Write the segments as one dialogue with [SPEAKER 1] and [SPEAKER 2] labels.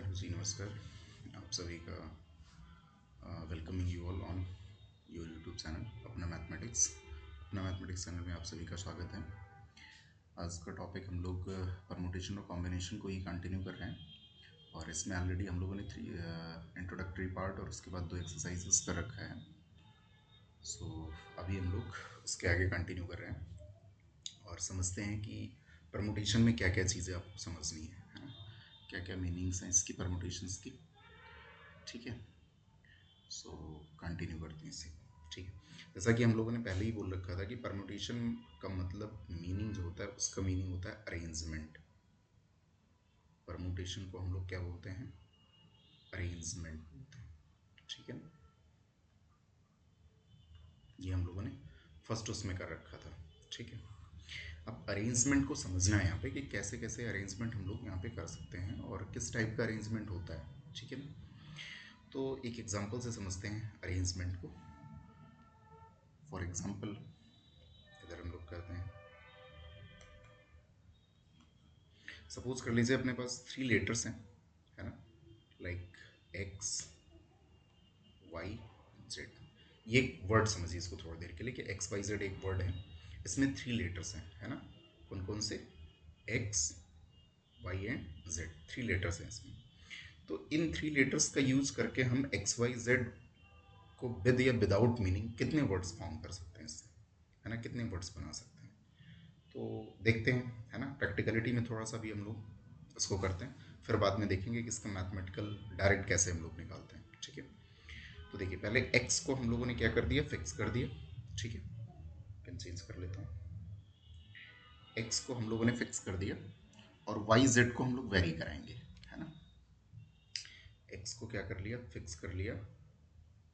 [SPEAKER 1] जी नमस्कार। आप सभी का welcoming you all on your YouTube channel अपना मैथमेटिक्स चैनल में आप सभी का स्वागत है। आज का टॉपिक हम लोग परमुटेशन और कॉम्बिनेशन को ही कंटिन्यू कर रहे हैं और इसमें ऑलरेडी हम लोगों ने थ्री इंट्रोडक्टरी पार्ट और उसके बाद दो एक्सरसाइजेस कर रखा है। सो अभी हम लोग उसके आगे कंटिन्यू कर रहे हैं और समझते हैं कि परमुटेशन में क्या क्या चीज़ें आपको समझनी है ना, क्या क्या मीनिंग्स हैं इसकी परमुटेशंस की। ठीक है, सो कंटिन्यू करते हैं इसे। ठीक है, जैसा कि हम लोगों ने पहले ही बोल रखा था कि परमुटेशन का मतलब मीनिंग जो होता है उसका मीनिंग होता है अरेंजमेंट। परमुटेशन को हम लोग क्या बोलते हैं? अरेंजमेंट बोलते हैं। ठीक है ना, ये हम लोगों ने फर्स्ट उसमें कर रखा था। ठीक है, अब अरेंजमेंट को समझना है यहाँ पे कि कैसे कैसे अरेंजमेंट हम लोग यहाँ पे कर सकते हैं और किस टाइप का अरेंजमेंट होता है। ठीक है ना, तो एक एग्जांपल से समझते हैं अरेंजमेंट को। फॉर एग्जांपल इधर हम लोग करते हैं, सपोज कर लीजिए अपने पास थ्री लेटर्स हैं, है ना, लाइक एक्स वाई जेड। ये एक वर्ड समझिए इसको थोड़ी देर के लिए कि एक्स वाई जेड एक वर्ड है, इसमें थ्री लेटर्स हैं, है ना। कौन कौन से? X Y and Z, three letters हैं इसमें। तो इन थ्री लेटर्स का यूज करके हम एक्स वाई जेड को विद या विदाउट मीनिंग कितने वर्ड्स फॉर्म कर सकते हैं इससे, है ना, कितने वर्ड्स बना सकते हैं। तो देखते हैं, है ना, प्रैक्टिकलिटी में थोड़ा सा भी हम लोग इसको करते हैं, फिर बाद में देखेंगे कि इसका मैथमेटिकल डायरेक्ट कैसे हम लोग निकालते हैं। ठीक है, तो देखिए पहले x को हम लोगों ने क्या कर दिया, फिक्स कर दिया। ठीक है, पेन चेंज कर लेता हूँ। x को हम लोगों ने फिक्स कर दिया और y z को हम लोग वेरी कराएंगे, है ना। x को क्या कर लिया, फिक्स कर लिया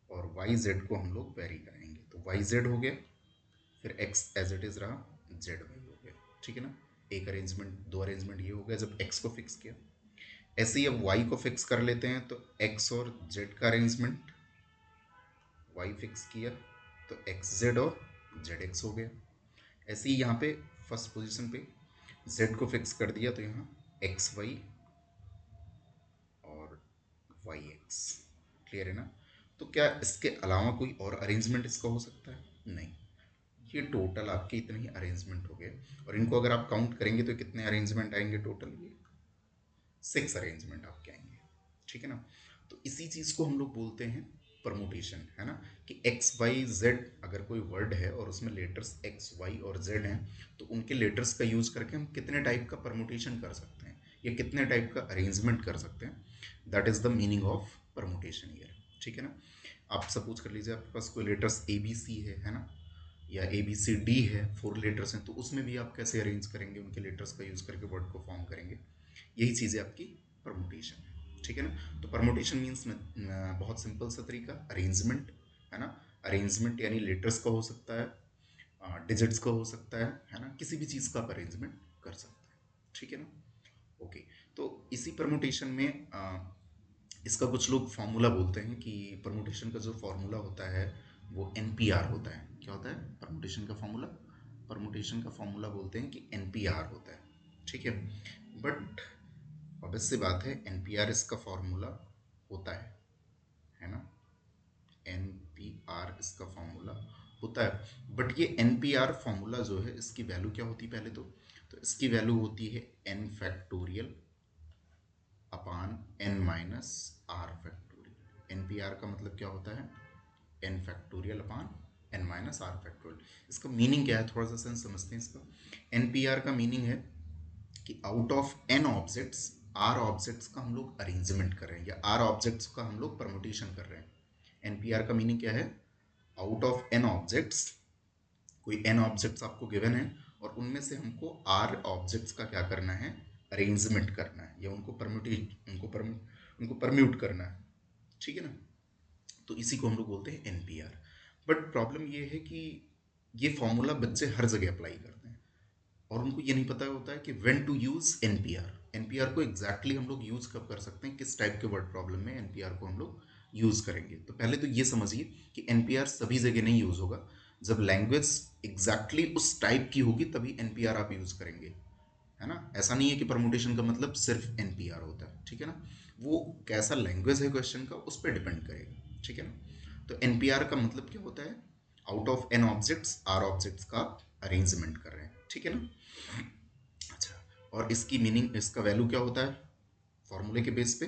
[SPEAKER 1] और y z को हम लोग वेरी कराएंगे, तो y z हो गया, फिर x एज इट इज़ रहा, z y हो गया। ठीक है ना, एक अरेंजमेंट, दो अरेंजमेंट ये हो गया जब x को फिक्स किया। ऐसे ही अब y को फिक्स कर लेते हैं, तो x और z का अरेंजमेंट, y फिक्स किया तो एक्स जेड और जेड एक्स हो गया। ऐसे ही यहाँ पे फर्स्ट पोजीशन पे z को फिक्स कर दिया, तो यहाँ एक्स वाई और वाई एक्स। क्लियर है ना। तो क्या इसके अलावा कोई और अरेंजमेंट इसका हो सकता है? नहीं, ये टोटल आपके इतने ही अरेंजमेंट हो गए और इनको अगर आप काउंट करेंगे तो कितने अरेंजमेंट आएंगे टोटल? ये सिक्स अरेंजमेंट आपके आएंगे। ठीक है ना, तो इसी चीज़ को हम लोग बोलते हैं परमुटेशन, है ना, कि एक्स वाई जेड अगर कोई वर्ड है और उसमें लेटर्स एक्स वाई और जेड हैं, तो उनके लेटर्स का यूज करके हम कितने टाइप का परमुटेशन कर सकते हैं या कितने टाइप का अरेंजमेंट कर सकते हैं। That is the meaning of permutation year. ठीक है ना, आप सपोज कर लीजिए आपके पास कोई लेटर्स ए बी सी है ना, या ए बी सी डी है, फोर लेटर्स हैं, तो उसमें भी आप कैसे अरेंज करेंगे, उनके लेटर्स का यूज करके वर्ड को फॉर्म करेंगे। यही चीज़ें आपकी परमुटेशन है। ठीक है ना, तो परमुटेशन मीन्स बहुत सिंपल सा तरीका, अरेंजमेंट, है ना। अरेंजमेंट यानी लेटर्स का हो सकता है, डिजिट्स का हो सकता है ना, किसी भी चीज़ का आप अरेंजमेंट कर सकते हैं। ठीक है ना, ओके। तो इसी परमुटेशन में इसका कुछ लोग फार्मूला बोलते हैं कि परमुटेशन का जो फार्मूला होता है वो एन पी आर होता है। क्या होता है परमुटेशन का फार्मूला? परमुटेशन का फार्मूला बोलते हैं कि एन पी आर होता है। ठीक है, बट ऑब्वियस सी बात है एन पी आर इसका फॉर्मूला होता है ना, एन पी आर इसका फॉर्मूला होता है, बट ये एन पी आर फॉर्मूला जो है इसकी वैल्यू क्या होती है पहले तो इसकी वैल्यू होती है n factorial upon n minus r factorial. N P r का मतलब क्या होता है? N factorial upon n minus r factorial. इसका मीनिंग क्या है, थोड़ा सा सेंस समझते हैं इसका। एन पी आर का मीनिंग है कि out of n objects r objects का हम लोग अरेंजमेंट कर रहे हैं या आर ऑब्जेक्ट्स का हम लोग परमुटेशन कर रहे हैं। एनपीआर का मीनिंग क्या है? आउट ऑफ एन ऑब्जेक्ट्स, कोई एन ऑब्जेक्ट्स आपको गिवन है और उनमें से हमको आर ऑब्जेक्ट्स का क्या करना है? अरेंजमेंट करना है या उनको परम्यूट करना है। ठीक है ना, तो इसी को हम लोग बोलते हैं एनपीआर। बट प्रॉब्लम ये है कि ये फॉर्मूला बच्चे हर जगह अप्लाई करते हैं और उनको ये नहीं पता होता है कि when to use nPr. NPr को एग्जैक्टली हम लोग यूज कब कर सकते हैं, किस टाइप के वर्ड प्रॉब्लम में एनपीआर को हम लोग यूज करेंगे। तो पहले तो ये समझिए कि एनपीआर सभी जगह नहीं यूज होगा। जब लैंग्वेज एग्जैक्टली उस टाइप की होगी तभी एनपीआर आप यूज करेंगे, है ना। ऐसा नहीं है कि परमुटेशन का मतलब सिर्फ एनपीआर होता है। ठीक है ना, वो कैसा लैंग्वेज है क्वेश्चन का उस पर डिपेंड करेगा, ठीक है ना। तो एनपीआर का मतलब क्या होता है, out of n objects r objects का अरेंजमेंट कर रहे हैं, ठीक है ना। अच्छा, और इसकी मीनिंग, इसका वैल्यू क्या होता है फॉर्मूले के बेस पे,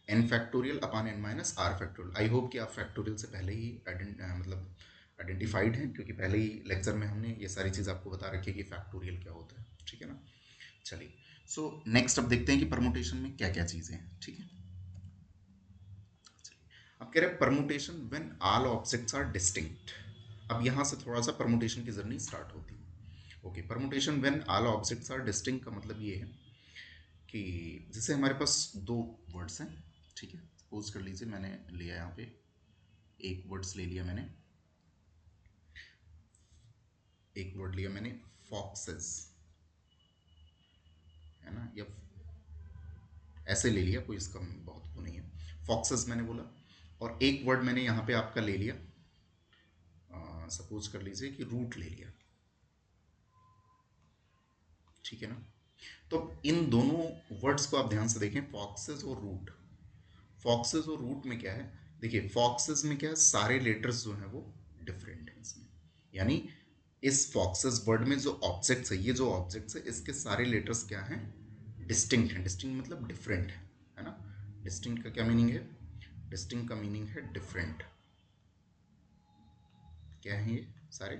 [SPEAKER 1] n factorial upon n minus r factorial. I hope कि आप फैक्टोरियल से पहले ही मतलब आइडेंटिफाइड हैं, क्योंकि पहले ही लेक्चर में हमने ये सारी चीज़ आपको बता रखी है कि फैक्टोरियल क्या होता है, ठीक है ना। चलिए, सो नेक्स्ट अब देखते हैं कि परमुटेशन में क्या क्या चीज़ें हैं, ठीक है। अब कह रहे हैं permutation when all objects are distinct. अब यहाँ से थोड़ा सा परमुटेशन की जर्नी स्टार्ट होती है। Okay, permutation when all objects are distinct का मतलब ये है कि जैसे हमारे पास दो वर्ड्स हैं, ठीक है। सपोज कर लीजिए मैंने लिया यहाँ पे एक वर्ड्स ले लिया मैंने, एक वर्ड लिया मैंने फॉक्सेस, है ना, या ऐसे ले लिया, कोई इसका बहुत वो नहीं है, फॉक्सेस मैंने बोला। और एक वर्ड मैंने यहाँ पे आपका ले लिया, सपोज कर लीजिए कि रूट ले लिया, ठीक है ना। तो इन दोनों वर्ड्स को आप ध्यान से देखें, फॉक्सेस और रूट। फॉक्सेस और रूट में क्या है, देखिए फॉक्सेस में क्या है, सारे लेटर्स जो हैं वो डिफरेंट हैं इसमें, यानी इस फॉक्सेस वर्ड में जो ऑब्जेक्ट्स है, ये जो ऑब्जेक्ट्स है इसके सारे लेटर्स क्या हैं, डिस्टिंक्ट हैं। डिस्टिंक्ट मतलब डिफरेंट है ना। डिस्टिंक्ट का क्या मीनिंग है, डिस्टिंक्ट का मीनिंग है डिफरेंट। क्या है ये, सारे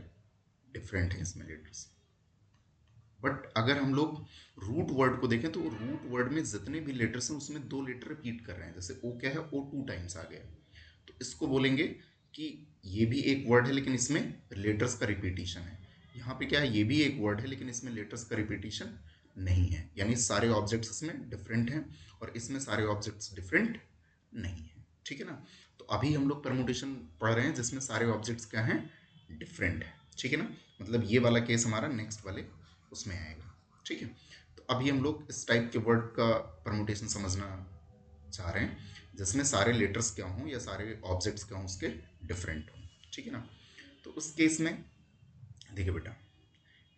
[SPEAKER 1] डिफरेंट हैं इसमें लेटर्स। बट अगर हम लोग रूट वर्ड को देखें तो रूट वर्ड में जितने भी लेटर्स हैं उसमें दो लेटर रिपीट कर रहे हैं, जैसे ओ क्या है, ओ टू टाइम्स आ गया, तो इसको बोलेंगे कि ये भी एक वर्ड है लेकिन इसमें लेटर्स का रिपीटिशन है। यहाँ पे क्या है, ये भी एक वर्ड है लेकिन इसमें लेटर्स का रिपीटिशन नहीं है, यानी सारे ऑब्जेक्ट्स इसमें डिफरेंट हैं और इसमें सारे ऑब्जेक्ट्स डिफरेंट नहीं है, ठीक है ना। तो अभी हम लोग परमुटेशन पढ़ रहे हैं जिसमें सारे ऑब्जेक्ट्स क्या हैं, डिफरेंट है, ठीक है ना। मतलब ये वाला केस हमारा नेक्स्ट वाले उसमें आएगा, ठीक है। तो अभी हम लोग इस टाइप के वर्ड का परमुटेशन समझना चाह रहे हैं जिसमें सारे लेटर्स क्या हों या सारे ऑब्जेक्ट्स क्या हों उसके डिफरेंट हों, ठीक है ना। तो उस केस में देखिए बेटा,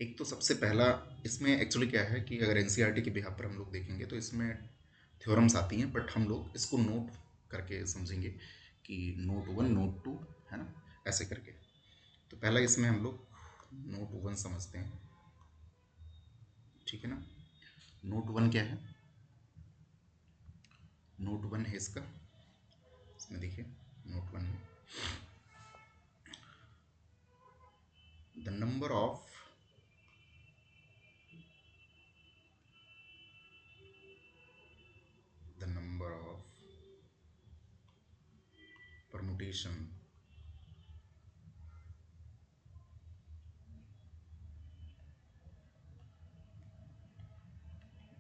[SPEAKER 1] एक तो सबसे पहला इसमें एक्चुअली क्या है कि अगर एनसीईआरटी के बिहाफ पर हम लोग देखेंगे तो इसमें थ्योरम्स आती हैं, बट हम लोग इसको नोट करके समझेंगे कि नोट वन नोट टू, है ना, ऐसे करके। तो पहला इसमें हम लोग नोट वन समझते हैं, ठीक है ना। नोट वन क्या है, नोट वन है इसका, इसमें देखिए नोट वन में the number of the number of permutation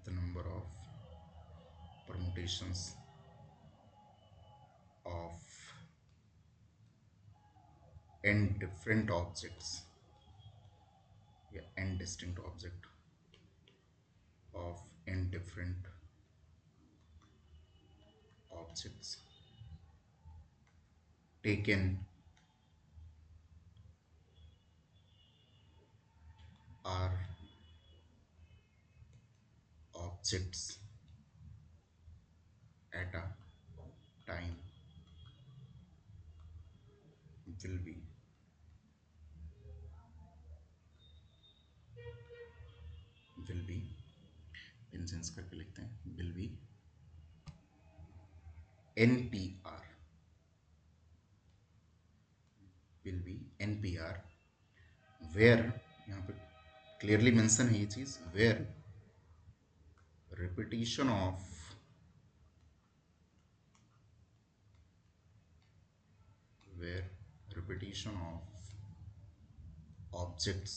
[SPEAKER 1] the number of permutations of n different objects, yeah, n distinct object of n different objects taken are objects at a time will be will be in sense करके लिखते हैं, will be npr, will be npr where, यहाँ पे clearly mention है ये चीज, where repetition of where repetition of objects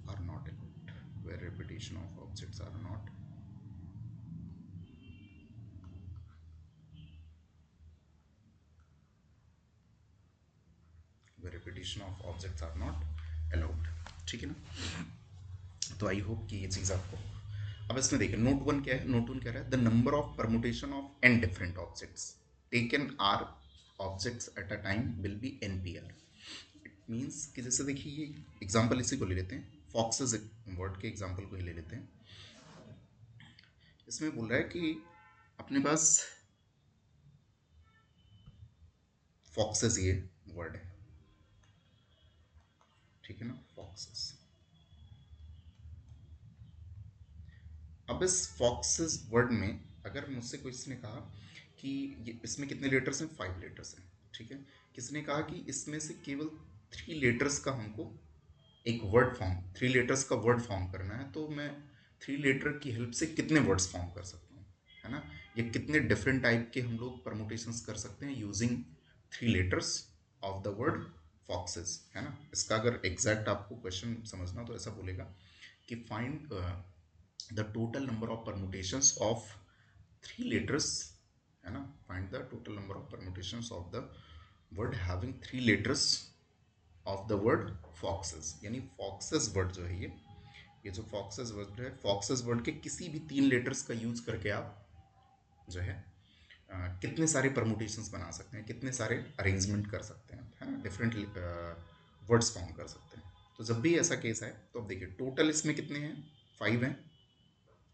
[SPEAKER 1] are not allowed, where repetition of objects are not where repetition of objects are not allowed, ठीक है ना। तो आई hope कि ये चीज़ आपको, अब इसमें देखिए नोट वन क्या है, नोट वन कह रहा है the number of permutation of n different objects taken r objects at a time will be n P r. It means कि जैसे देखिए ये एग्जाम्पल इसी को ले लेते हैं, फॉक्सेस वर्ड के एग्जाम्पल को ही ले लेते हैं। इसमें बोल रहा है कि अपने पास फॉक्सेस ये वर्ड है, ठीक है ना, फॉक्सेस। अब इस फॉक्सेस वर्ड में अगर मुझसे किसी ने कहा कि ये इसमें कितने लेटर्स हैं, 5 लेटर्स हैं, ठीक है। किसने कहा कि इसमें से केवल 3 लेटर्स का हमको एक वर्ड फॉर्म, 3 लेटर्स का वर्ड फॉर्म करना है, तो मैं 3 लेटर की हेल्प से कितने वर्ड्स फॉर्म कर सकता हूँ, है ना। ये कितने डिफरेंट टाइप के हम लोग परमुटेशंस कर सकते हैं using 3 letters of the word foxes, है ना। इसका अगर एग्जैक्ट आपको क्वेश्चन समझना तो ऐसा बोलेगा कि find the total number of permutations of 3 letters, है ना। Find the total number of permutations of the word having 3 letters of the word foxes. यानी फॉक्सेस वर्ड जो है ये जो फॉक्सेस वर्ड है, फॉक्सेस वर्ड के किसी भी 3 लेटर्स का यूज करके आप जो है कितने सारे परमुटेशंस बना सकते हैं, कितने सारे अरेंजमेंट कर सकते हैं, है ना, डिफरेंट वर्ड्स फॉर्म कर सकते हैं। तो जब भी ऐसा केस है तो अब देखिए टोटल इसमें कितने हैं, 5 हैं,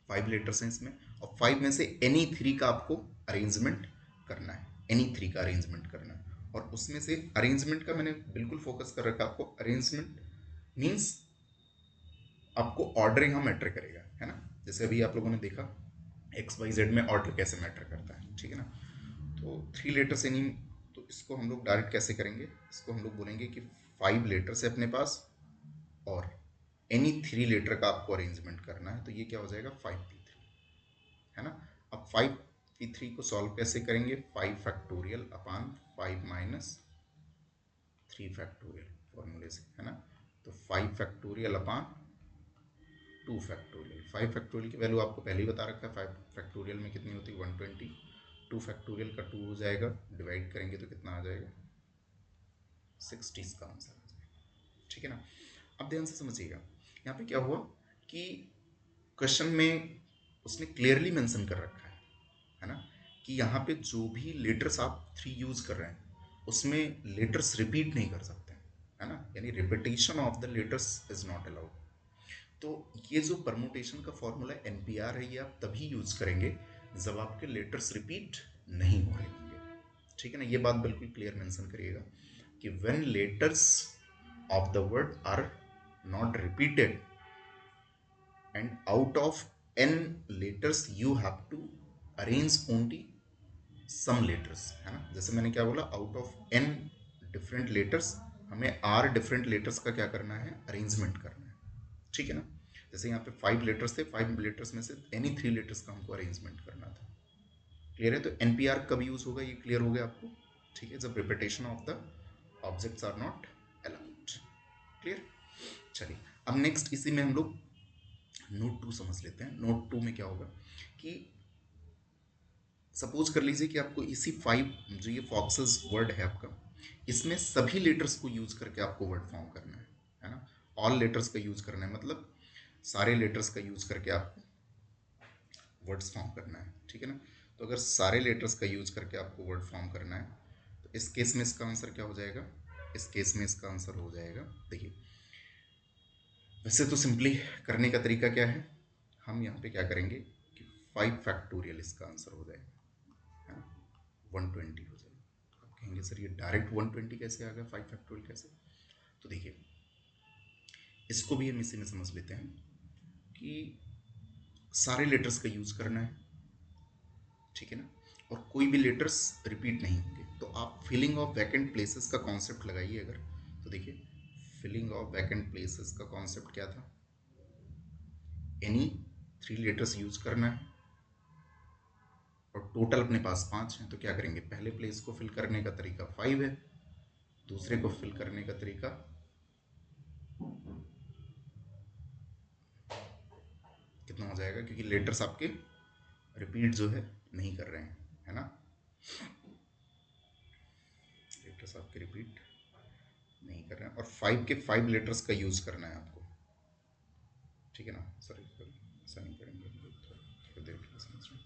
[SPEAKER 1] 5 लेटर्स हैं इसमें, और 5 में से एनी 3 का आपको अरेंजमेंट करना है, एनी 3 का अरेंजमेंट करना है। और उसमें से अरेंजमेंट का मैंने बिल्कुल फोकस कर रखा, आपको अरेंजमेंट मीन्स आपको ऑर्डरिंग हम मैटर करेगा, है ना। जैसे अभी आप लोगों ने देखा एक्स वाई जेड में ऑर्डर कैसे मैटर करता है, ठीक है ना। तो 3 लेटर से नहीं, तो इसको हम लोग डायरेक्ट कैसे करेंगे, इसको हम लोग बोलेंगे कि 5 लेटर से अपने पास और एनी 3 लेटर का आपको अरेंजमेंट करना है, तो ये क्या हो जाएगा 5p3, है ना। अब 5p3 को सॉल्व कैसे करेंगे, 5 फैक्टोरियल अपान 5 माइनस 3 फैक्टोरियल फॉर्मूले से, है ना। तो 5 फैक्टोरियल अपान 2 फैक्टोरियल, 5 फैक्टोरियल की वैल्यू आपको पहले ही बता रखा है, 5 फैक्टोरियल में कितनी होती है 120, 2 फैक्टोरियल का 2 हो जाएगा, डिवाइड करेंगे तो कितना आ जाएगा 60 इसका आंसर आ जाएगा, ठीक है ना। अब ध्यान से समझिएगा यहाँ पे क्या हुआ कि क्वेश्चन में उसने क्लियरली मेंशन कर रखा है ना, कि यहाँ पे जो भी लेटर्स आप 3 यूज कर रहे हैं उसमें लेटर्स रिपीट नहीं कर सकते, है ना, यानी repetition of the letters is not allowed. तो ये जो परमुटेशन का फॉर्मूला एनपीआर है, ये आप तभी यूज करेंगे जब आपके लेटर्स रिपीट नहीं हो रहे होंगे, ठीक है ना। ये बात बिल्कुल क्लियर मेंशन करिएगा कि when letters of the word are not repeated and out of n letters you have to arrange only some letters, है ना। जैसे मैंने क्या बोला, out of n different letters हमें r डिफरेंट लेटर्स का क्या करना है, अरेंजमेंट करना है, ठीक है ना। जैसे यहाँ पे 5 लेटर्स थे, 5 लेटर्स में से एनी 3 लेटर्स का हमको अरेंजमेंट करना था, क्लियर है। तो एनपीआर कब यूज होगा ये क्लियर हो गया आपको, ठीक है, जब repetition of the objects are not allowed, clear. चलिए अब नेक्स्ट इसी में हम लोग नोट 2 समझ लेते हैं। नोट 2 में क्या होगा कि सपोज कर लीजिए कि आपको इसी 5 जो ये फॉक्सेस वर्ड है आपका, इसमें सभी लेटर्स को यूज करके आपको वर्ड फॉर्म करना है ना। ऑल लेटर्स का यूज करना है, मतलब सारे लेटर्स का यूज करके आपको वर्ड्स फॉर्म करना है, ठीक है ना। तो अगर सारे लेटर्स का यूज करके आपको वर्ड फॉर्म करना है तो इस केस में इसका आंसर क्या हो जाएगा, इस केस में इसका आंसर हो जाएगा, देखिए वैसे तो सिंपली करने का तरीका क्या है, हम यहाँ पे क्या करेंगे कि 5 फैक्टोरियल इसका आंसर हो जाएगा, है ना, 120 हो जाएगा। आप कहेंगे सर ये डायरेक्ट 120 कैसे आ गया, 5 फैक्टोरियल कैसे। तो देखिए इसको भी हम इसी में समझ लेते हैं कि सारे लेटर्स का यूज़ करना है, ठीक है ना, और कोई भी लेटर्स रिपीट नहीं होंगे। तो आप फिलिंग ऑफ वैकेंट प्लेसेस का कॉन्सेप्ट लगाइए अगर, तो देखिए फिलिंग ऑफ वैकेंट प्लेसेस का कॉन्सेप्ट क्या था, एनी 3 लेटर्स यूज करना है और टोटल अपने पास 5 हैं, तो क्या करेंगे, पहले प्लेस को फिल करने का तरीका 5 है, दूसरे को फिल करने का तरीका कितना हो जाएगा, क्योंकि लेटर्स आपके रिपीट जो है नहीं कर रहे हैं, है ना, लेटर्स आपके रिपीट नहीं कर रहे हैं, और 5 के 5 लेटर्स का यूज करना है आपको, ठीक है ना। सॉरी ऐसा नहीं करेंगे, थोड़ा देर के लिए समझ रहे हैं,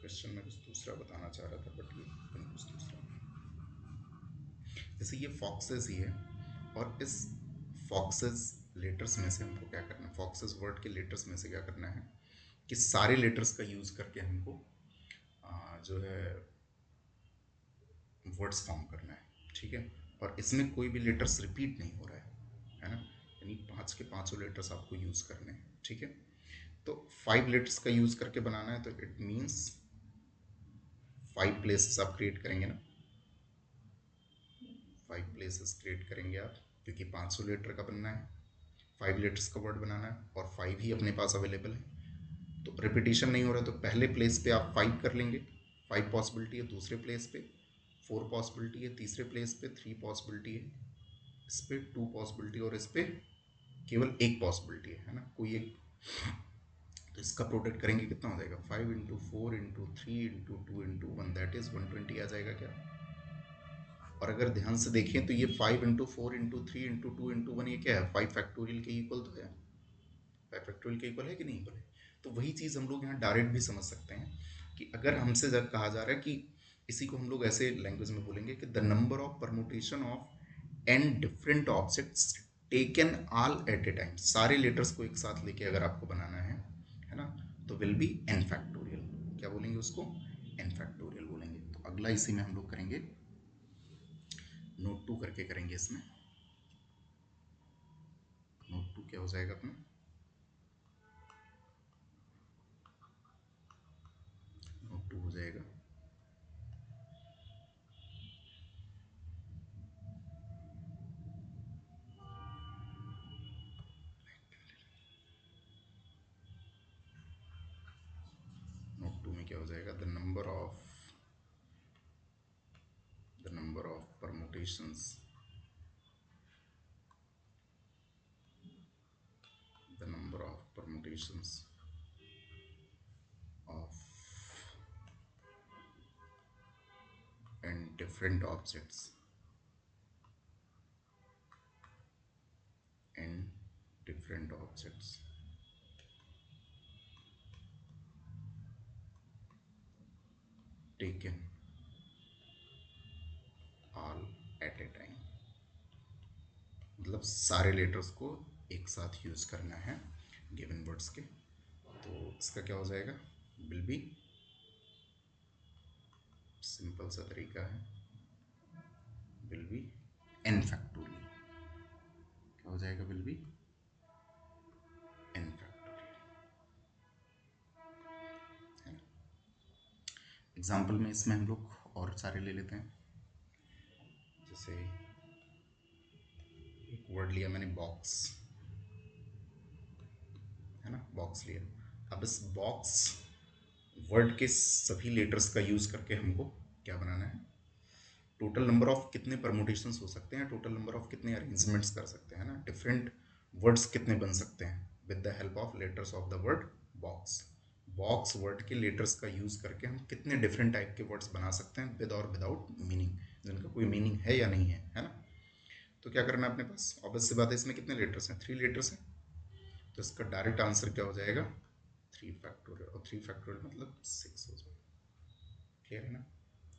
[SPEAKER 1] क्वेश्चन में कुछ दूसरा बताना चाह रहा था बट ये कुछ दूसरा, जैसे ये फॉक्सेस ही है, और इस फॉक्सेस लेटर्स में से हमको क्या करना है, फॉक्सेस वर्ड के लेटर्स में से क्या करना है कि सारे लेटर्स का यूज करके हमको जो है वर्ड्स फॉर्म करना है, ठीक है। और इसमें कोई भी लेटर्स रिपीट नहीं हो रहा है ना, यानी पांच के पांचों लेटर्स आपको यूज करने हैं, ठीक है। तो 5 लेटर्स का यूज करके बनाना है, तो इट मीन्स 5 प्लेसेस आप क्रिएट करेंगे ना, 5 प्लेसेस क्रिएट करेंगे आप, क्योंकि 500 लेटर का बनना है, 5 लेटर्स का वर्ड बनाना है और 5 ही अपने पास अवेलेबल है, तो रिपीटिशन नहीं हो रहा, तो पहले प्लेस पे आप 5 कर लेंगे, 5 पॉसिबिलिटी है, दूसरे प्लेस पे 4 पॉसिबिलिटी है, तीसरे प्लेस पे 3 पॉसिबिलिटी है, इस पे 2 पॉसिबिलिटी और इस पे केवल एक पॉसिबिलिटी है ना, कोई एक। तो इसका प्रोडक्ट करेंगे कितना हो जाएगा, 5 into 4 into 3 into 2 into 1, that is 120 आ जाएगा क्या। और अगर ध्यान से देखें तो ये 5 इंटू 4 इंटू 3 इंटू 2 इंटू 1 ये क्या है, 5 फैक्टोरियल के इक्वल तो है, 5 फैक्टोरियल के इक्वल है कि नहीं इक्वल है। तो वही चीज़ हम लोग यहाँ डायरेक्ट भी समझ सकते हैं कि अगर हमसे जब कहा जा रहा है कि इसी को हम लोग ऐसे लैंग्वेज में बोलेंगे कि the number of permutation of n different objects taken all at a time, सारे लेटर्स को एक साथ लेके अगर आपको बनाना है ना, तो विल बी एन फैक्टोरियल। क्या बोलेंगे उसको, एन फैक्टोरियल बोलेंगे। तो अगला इसी में हम लोग करेंगे, नोट 2 करके करेंगे इसमें। नोट 2 क्या हो जाएगा अपना, नोट 2 हो जाएगा नोट 2 में क्या हो जाएगा, the number of permutations, the number of permutations of and different objects and different objects taken all at a time, मतलब सारे लेटर्स को एक साथ यूज करना है गिवन वर्ड्स के। तो इसका क्या हो जाएगा, विल बी, सिंपल सा तरीका है, विल बी एन फैक्टोरियल। क्या हो जाएगा, विल बी एन फैक्टोरियल, है ना। एग्जाम्पल में इसमें हम लोग और सारे ले लेते हैं, जैसे एक वर्ड लिया मैंने बॉक्स, है ना, बॉक्स लिया। अब इस बॉक्स वर्ड के सभी लेटर्स का यूज करके हमको क्या बनाना है, टोटल नंबर ऑफ कितने परमुटेशंस हो सकते हैं, टोटल नंबर ऑफ कितने अरेंजमेंट्स कर सकते हैं ना, डिफरेंट वर्ड्स कितने बन सकते हैं with the help of letters of the word box. Box word के लेटर्स का यूज करके हम कितने डिफरेंट टाइप के वर्ड्स बना सकते हैं विद और विदाउट मीनिंग, जिनका कोई मीनिंग है या नहीं है ना। तो क्या करना है अपने पास, ऑब्वियस सी बात है, इसमें कितने लेटर्स हैं, 3 लेटर्स हैं, तो इसका डायरेक्ट आंसर क्या हो जाएगा, 3 फैक्टोरियल, और 3 फैक्टोरियल मतलब 6 हो जाएगा। क्लियर है ना,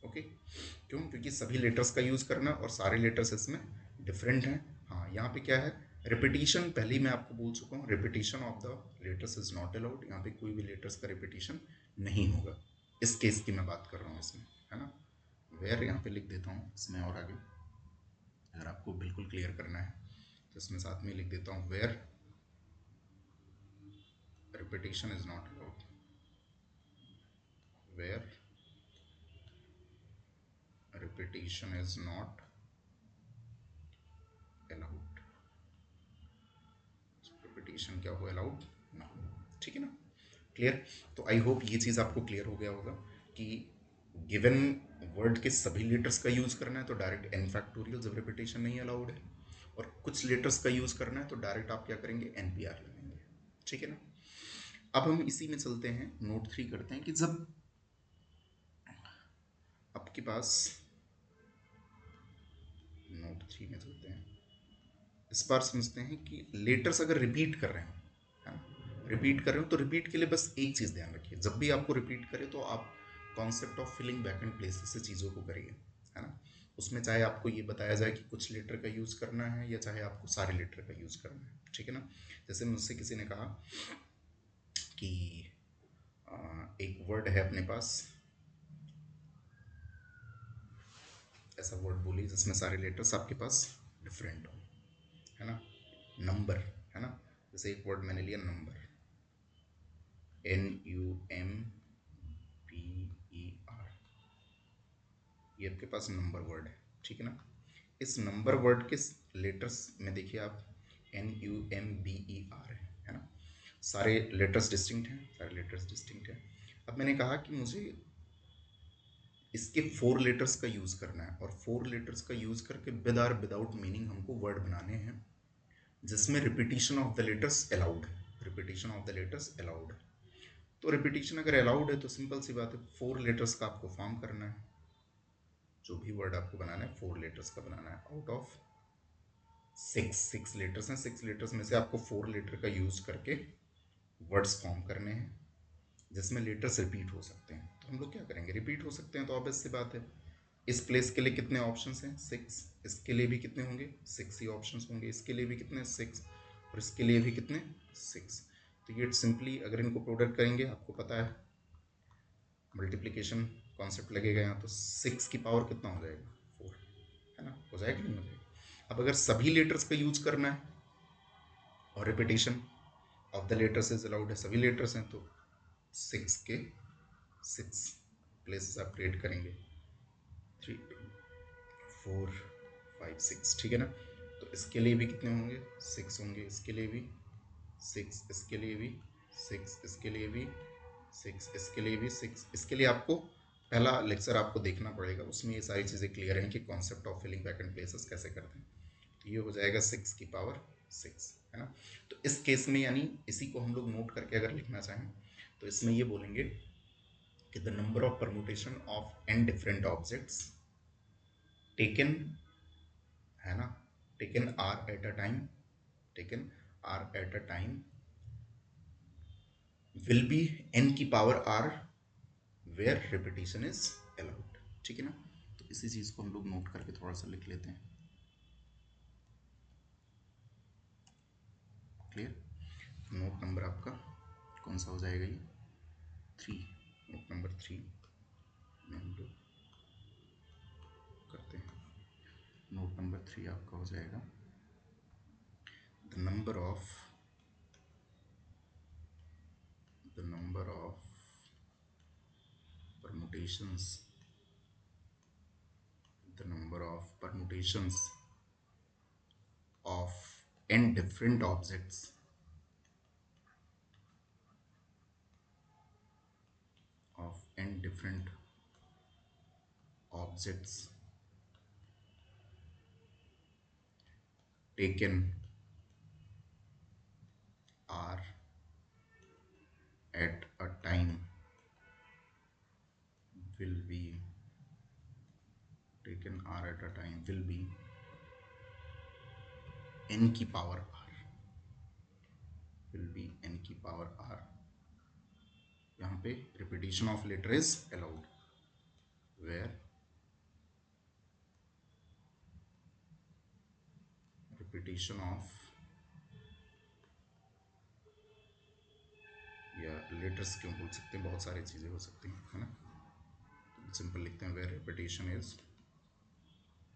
[SPEAKER 1] ओके। क्यों, क्योंकि सभी लेटर्स का यूज करना और सारे लेटर्स इसमें डिफरेंट हैं। हाँ, यहाँ पे क्या है, रिपीटिशन पहले ही मैं आपको बोल चुका हूँ, repetition of the letters is not allowed, यहाँ पे कोई भी लेटर्स का रिपीटिशन नहीं होगा। इस केस की मैं बात कर रहा हूँ इसमें, है ना। वेयर यहाँ पे लिख देता हूँ इसमें, और आगे अगर आपको बिल्कुल क्लियर करना है तो इसमें साथ में लिख देता हूँ, where repetition is not allowed, where repetition is not allowed, repetition क्या हो, अलाउड ना हो, ठीक है ना। क्लियर, तो आई होप ये चीज़ आपको क्लियर हो गया होगा कि गिवन वर्ड के सभी लेटर्स का यूज करना है तो डायरेक्ट एन फैक्टोरियल, जब रिपीटेशन नहीं अलाउड है, और कुछ लेटर्स का यूज करना है तो डायरेक्ट आप क्या करेंगे, एन पी आर लगाएंगे, ठीक है ना। अब हम इसी में चलते हैं, नोट 3 करते हैं कि जब आपके पास, नोट 3 में चलते हैं, इस बार समझते हैं कि लेटर्स अगर रिपीट कर रहे हो, है ना, रिपीट कर रहे हो, तो रिपीट के लिए बस एक चीज़ ध्यान रखिए, जब भी आपको रिपीट करे तो आप concept of filling vacant places से चीज़ों को करिए, है ना। उसमें चाहे आपको ये बताया जाए कि कुछ लेटर का यूज़ करना है या चाहे आपको सारे लेटर का यूज़ करना है, ठीक है ना। जैसे मुझसे किसी ने कहा कि एक वर्ड है अपने पास, ऐसा वर्ड बोलिए जिसमें सारे लेटर्स आपके पास डिफरेंट हो, है ना। नंबर, है ना। जैसे एक वर्ड मैंने लिया नंबर, NUMBER, ये आपके पास नंबर वर्ड है, ठीक है ना। इस नंबर वर्ड के लेटर्स में देखिए आप, NUMBER है ना। सारे लेटर्स डिस्टिंक्ट हैं, सारे लेटर्स डिस्टिंक्ट हैं। अब मैंने कहा कि मुझे इसके 4 लेटर्स का यूज़ करना है, और 4 लेटर्स का यूज़ करके विद आर विदाउट मीनिंग हमको वर्ड बनाने हैं जिसमें repetition of the letters allowed है, repetition of the letters allowed है। तो रिपीटिशन अगर अलाउड है तो सिंपल सी बात है, 4 लेटर्स का आपको फॉर्म करना है। जो भी वर्ड आपको बनाना है 4 लेटर्स का बनाना है, आउट ऑफ 6 लेटर्स हैं, 6 लेटर्स में से आपको 4 लेटर का यूज़ करके वर्ड्स फॉर्म करने हैं जिसमें लेटर्स रिपीट हो सकते हैं। तो हम लोग क्या करेंगे, रिपीट हो सकते हैं तो ऑब्वियस सी बात है, इस प्लेस के लिए कितने ऑप्शंस हैं, 6, इसके लिए भी कितने होंगे, 6 ही ऑप्शंस होंगे, इसके लिए भी कितने, 6, और इसके लिए भी कितने, 6। तो ये सिंपली अगर इनको प्रोडक्ट करेंगे, आपको पता है मल्टीप्लिकेशन कॉन्सेप्ट लगेगा यहाँ, तो 6 की पावर कितना हो जाएगा, 4, है ना। हो जाएगा नहीं हो जाएगा। अब अगर सभी लेटर्स का यूज करना है और repetition of the letters is allowed है, सभी लेटर्स हैं, तो 6 के 6 प्लेसेस आप क्रिएट करेंगे, 3 4 5 6, ठीक है ना। तो इसके लिए भी कितने होंगे, 6 होंगे, इसके लिए भी 6, इसके लिए भी 6, इसके लिए भी 6, इसके लिए भी 6। इसके लिए आपको पहला लेक्चर आपको देखना पड़ेगा, उसमें ये सारी चीज़ें क्लियर हैं कि concept of filling vacant places कैसे करते हैं। तो ये हो जाएगा 6 की पावर 6, है ना। तो इस केस में यानी इसी को हम लोग नोट करके अगर लिखना चाहें तो इसमें ये बोलेंगे कि the number of permutation of n different objects taken, है ना, taken r at a time, taken r at a time will be n की power r where repetition is allowed, ठीक है ना। तो इसी चीज को हम लोग नोट करके थोड़ा सा लिख लेते हैं, क्लियर। नोट नंबर आपका कौन सा हो जाएगा, ये 3, नोट नंबर 3 में हम लोग करते हैं। नोट नंबर 3 आपका हो जाएगा the number of permutations, the number of permutations of n different objects of n different objects taken are at a time will be taken r at a time will be n की power r, will be n की power r। यहाँ पे repetition of letter is allowed where repetition of, या letters क्यों बोल सकते हैं, बहुत सारी चीज़ें हो सकती हैं, है ना। सिंपल लिखते हैं वेयर रिपीटिशन इज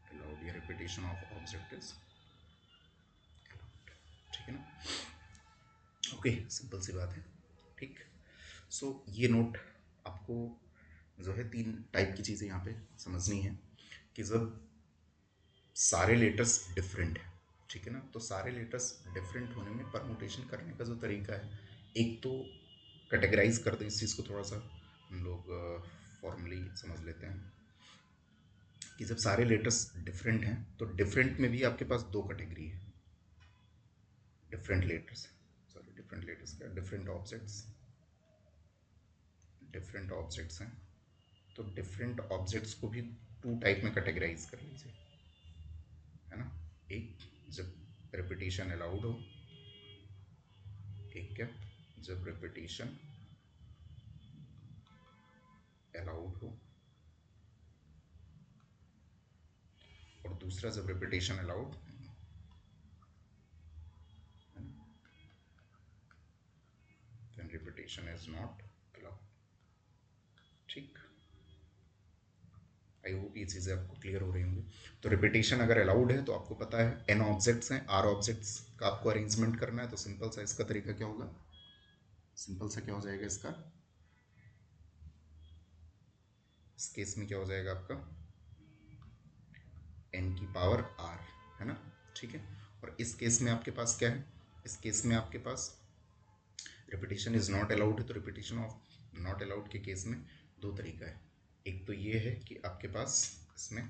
[SPEAKER 1] अलाउड, या repetition of object is allowed, ठीक है ना। ओके, सिंपल सी बात है, ठीक। सो ये नोट आपको जो है 3 टाइप की चीज़ें यहाँ पे समझनी है कि जब सारे लेटर्स डिफरेंट है, ठीक है ना, तो सारे लेटर्स डिफरेंट होने में परमुटेशन करने का जो तरीका है, एक तो कैटेगराइज कर दें इस चीज़ को, थोड़ा सा हम लोग फॉर्मली समझ लेते हैं कि जब सारे लेटर्स डिफरेंट हैं तो डिफरेंट में भी आपके पास 2 कैटेगरी है, different letters, sorry different letters क्या, डिफरेंट ऑब्जेक्ट्स हैं। तो डिफरेंट ऑब्जेक्ट्स को भी 2 टाइप में कैटेगराइज कर लीजिए, है ना। एक जब रिपीटिशन अलाउड हो, एक क्या, जब रिपीटिशन अलाउड हो, और दूसरा जब रिपीटिशन अलाउड नहीं हो, then repetition is not allowed, ठीक, आई होप ये चीज़ें आपको क्लियर हो रही होंगी। तो रिपीटेशन अगर अलाउड है तो आपको पता है एन ऑब्जेक्ट्स हैं, आर ऑब्जेक्ट्स का आपको अरेंजमेंट करना है, तो सिंपल सा इसका तरीका क्या होगा, सिंपल सा क्या हो जाएगा इसका, इस केस में क्या हो जाएगा आपका एन की पावर आर, है ना, ठीक है। और इस केस में आपके पास क्या है, इस केस में आपके पास रिपीटेशन इज नॉट अलाउड है, तो रिपीटेशन ऑफ नॉट अलाउड के केस में दो तरीका है। एक तो ये है कि आपके पास इसमें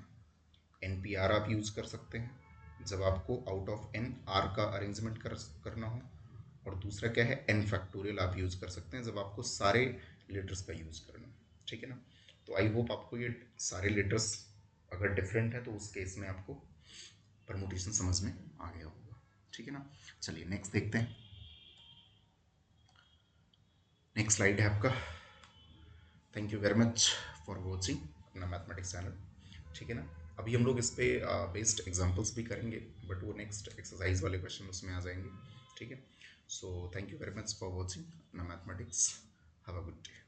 [SPEAKER 1] एन पी आर आप यूज़ कर सकते हैं जब आपको आउट ऑफ एन आर का अरेंजमेंट करना हो, और दूसरा क्या है एन फैक्टोरियल आप यूज़ कर सकते हैं जब आपको सारे लेटर्स का यूज़ करना हो, ठीक है ना। तो आई होप आपको ये सारे लेटर्स अगर डिफरेंट है तो उस केस में आपको परमुटेशन समझ में आ गया होगा, ठीक है ना। चलिए नेक्स्ट देखते हैं। नेक्स्ट स्लाइड है आपका। Thank you very much for watching अपना मैथमेटिक्स चैनल, ठीक है ना। अभी हम लोग इस पे बेस्ड एग्जांपल्स भी करेंगे, बट वो नेक्स्ट एक्सरसाइज वाले क्वेश्चन उसमें आ जाएंगे, ठीक है। So thank you very much for watching अपना mathematics, have a good day.